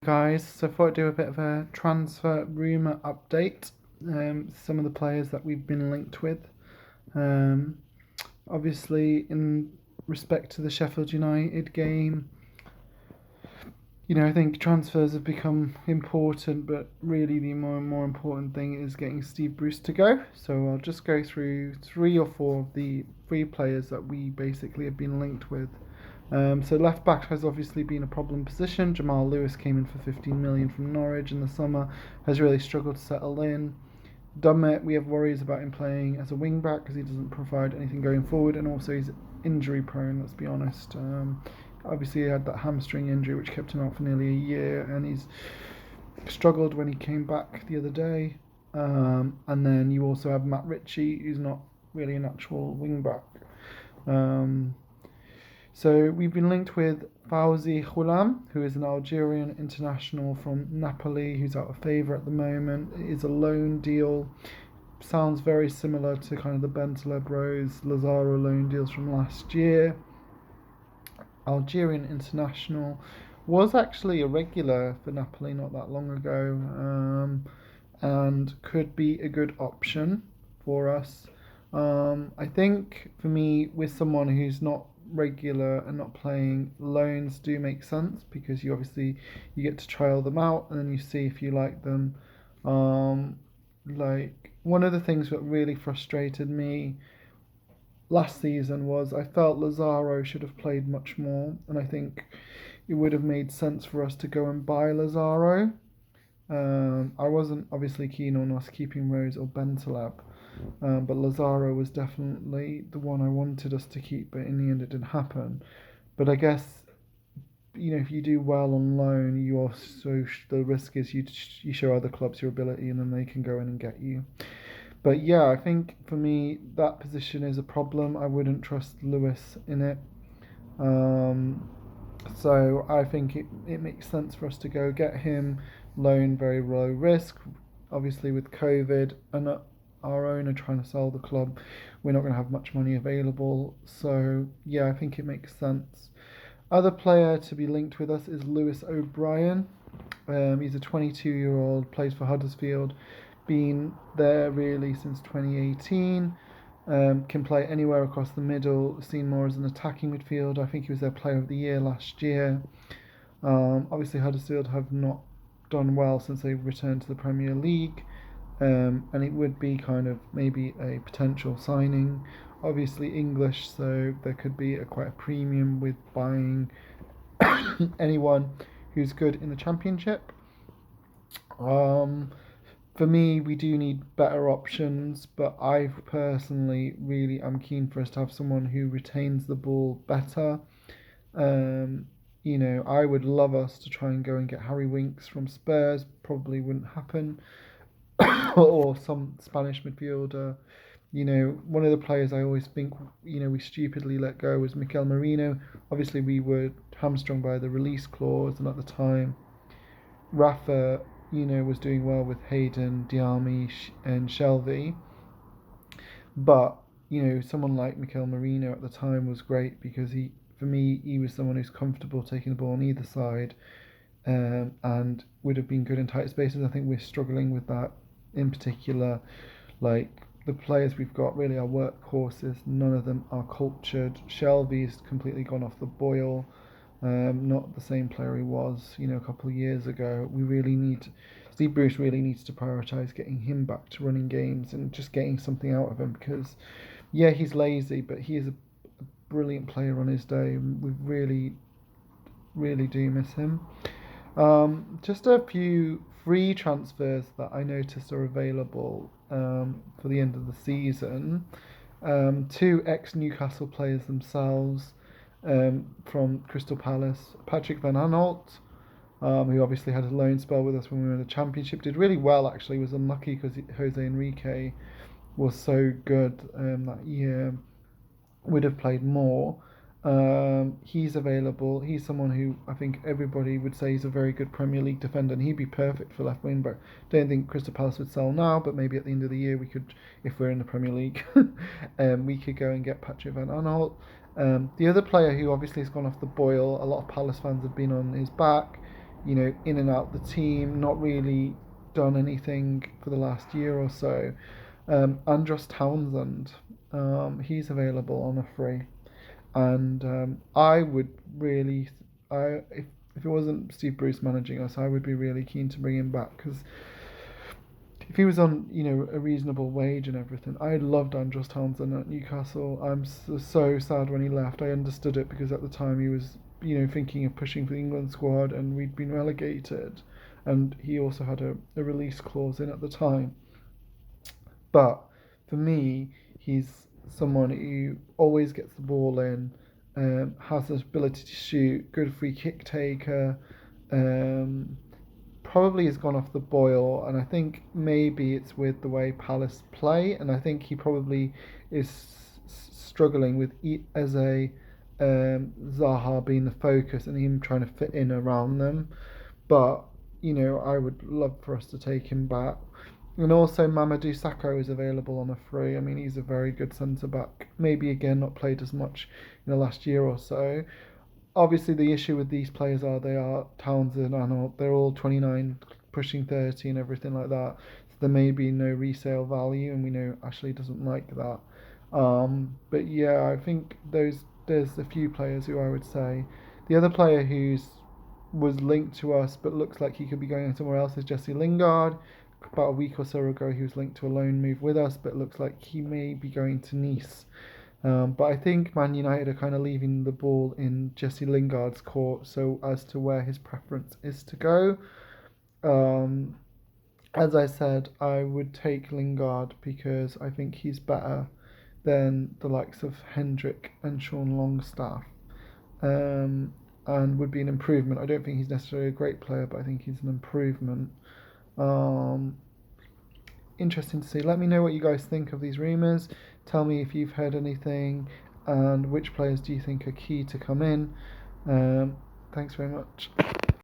Guys, so I thought I'd do a bit of a transfer rumour update. Some of the players that we've been linked with. Um, Obviously, in respect to the Sheffield United game, I think transfers have become important, but really the more and more important thing is getting Steve Bruce to go. So I'll just go through three or four of the three players that we basically have been linked with. So left back has obviously been a problem position. Jamal Lewis came in for 15 million from Norwich in the summer, has really struggled to settle in. Dummett, we have worries about him playing as a wing back because he doesn't provide anything going forward, and also he's injury prone. Let's be honest. Obviously, he had that hamstring injury which kept him out for nearly a year, and he's struggled when he came back the other day. And then you also have Matt Ritchie, who's not really an actual wing back. Um, so we've been linked with Fawzi Ghulam, who is an Algerian international from Napoli, who's out of favour at the moment. It is a loan deal. Sounds very similar to kind of the Bentaleb Rose Lazaro loan deals from last year. Algerian international was actually a regular for Napoli not that long ago, and could be a good option for us. I think for me, with someone who's not regular and not playing, loans do make sense because you get to trial them out and then you see if you like them. Like one of the things that really frustrated me last season was I felt Lazaro should have played much more, and I think it would have made sense for us to go and buy Lazaro. I wasn't obviously keen on us keeping Rose or Bentaleb, but Lazaro was definitely the one I wanted us to keep, but in the end it didn't happen. But I guess if you do well on loan, you also the risk is you show other clubs your ability, and then they can go in and get you. But yeah, I think for me that position is a problem. I wouldn't trust Lewis in it. Um, so I think it makes sense for us to go get him, loan, very low risk. Obviously with COVID and our owner trying to sell the club, we're not going to have much money available. So yeah, I think it makes sense. Other player to be linked with us is Lewis O'Brien. He's a 22-year-old, plays for Huddersfield, been there really since 2018. Can play anywhere across the middle, seen more as an attacking midfielder. I think he was their player of the year last year. Obviously, Huddersfield have not done well since they've returned to the Premier League, and it would be kind of maybe a potential signing. Obviously, English, so there could be quite a premium with buying anyone who's good in the Championship. Um, for me, we do need better options, but I personally really am keen for us to have someone who retains the ball better. Um, I would love us to try and go and get Harry Winks from Spurs. Probably wouldn't happen. Or some Spanish midfielder. One of the players I always think, we stupidly let go was Mikel Merino. Obviously, we were hamstrung by the release clause, and at the time, Rafa, was doing well with Hayden, Diami, and Shelvey. But, someone like Mikel Merino at the time was great because for me, he was someone who's comfortable taking the ball on either side, and would have been good in tight spaces. I think we're struggling with that in particular. Like, the players we've got really are workhorses. None of them are cultured. Shelby's completely gone off the boil. Not the same player he was, a couple of years ago. Steve Bruce really needs to prioritise getting him back to running games and just getting something out of him because, yeah, he's lazy, but he is a brilliant player on his day. We really, really do miss him. Just a few free transfers that I noticed are available for the end of the season. Two ex-Newcastle players themselves, from Crystal Palace. Patrick Van Aanholt, who obviously had a loan spell with us when we were in the Championship, did really well actually. Was unlucky because Jose Enrique was so good that year. Would have played more. He's available. He's someone who I think everybody would say is a very good Premier League defender, and he'd be perfect for left wing. But don't think Crystal Palace would sell now. But maybe at the end of the year we could, if we're in the Premier League, we could go and get Patrick Van Aanholt. The other player who obviously has gone off the boil, a lot of Palace fans have been on his back, in and out the team, not really done anything for the last year or so. Andros Townsend, he's available on a free, and I would really, if it wasn't Steve Bruce managing us, I would be really keen to bring him back because if he was on, a reasonable wage and everything, I loved Andros Townsend at Newcastle. I'm so sad when he left. I understood it because at the time he was, thinking of pushing for the England squad and we'd been relegated. And he also had a release clause in at the time. But for me, he's someone who always gets the ball in, has the ability to shoot, good free kick taker, um, probably has gone off the boil, and I think maybe it's with the way Palace play, and I think he probably is struggling with as a Zaha being the focus and him trying to fit in around them. But I would love for us to take him back. And also Mamadou Sakho is available on a free. I mean, he's a very good centre back. Maybe again not played as much in the last year or so. Obviously, the issue with these players are they are Townsend and they're all 29, pushing 30, and everything like that. So there may be no resale value, and we know Ashley doesn't like that. But yeah, I think there's a few players who I would say. The other player who's was linked to us but looks like he could be going somewhere else is Jesse Lingard. About a week or so ago, he was linked to a loan move with us, but looks like he may be going to Nice. But I think Man United are kind of leaving the ball in Jesse Lingard's court, so as to where his preference is to go. Um, as I said, I would take Lingard because I think he's better than the likes of Hendrick and Sean Longstaff, and would be an improvement. I don't think he's necessarily a great player, but I think he's an improvement. Um, Interesting to see. Let me know what you guys think of these rumours. Tell me if you've heard anything and which players do you think are key to come in. Thanks very much.